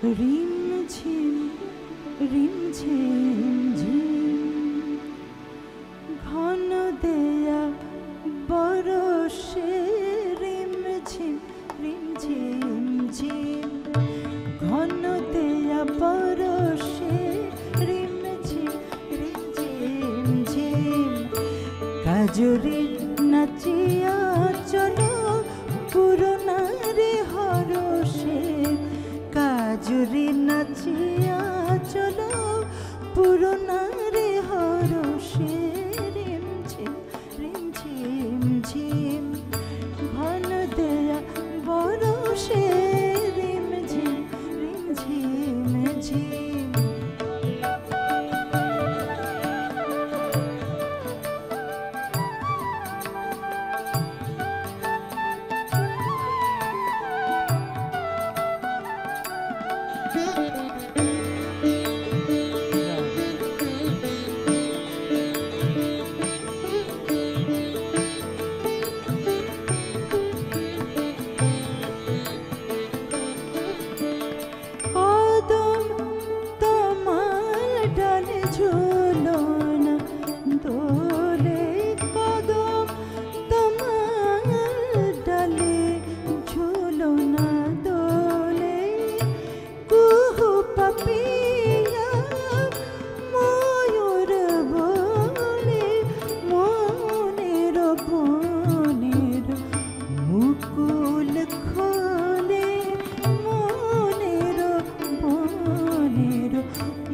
রিমঝিম রিমঝিম ঝিম ঘন দেয়া বরষে রিমঝিম রিমঝিম ঝিম ঘন দেয়া বরষে রিমঝিম রিমঝিম ঝিম কাজরি নাচিয়া চলো পুরনারে হরষে কাজরি নাচিয়া চলো পুরনারে হরষে রিমঝিম রিমঝিম ঝিম ঘন দেয়া বরষে রিমঝিম রিমঝিম ঝিম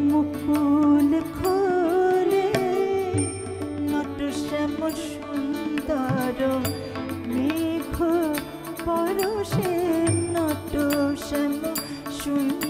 মুকুল খোলে নট শ্যাম সুন্দর মেঘ পরশে নট শ্যাম সুন্দর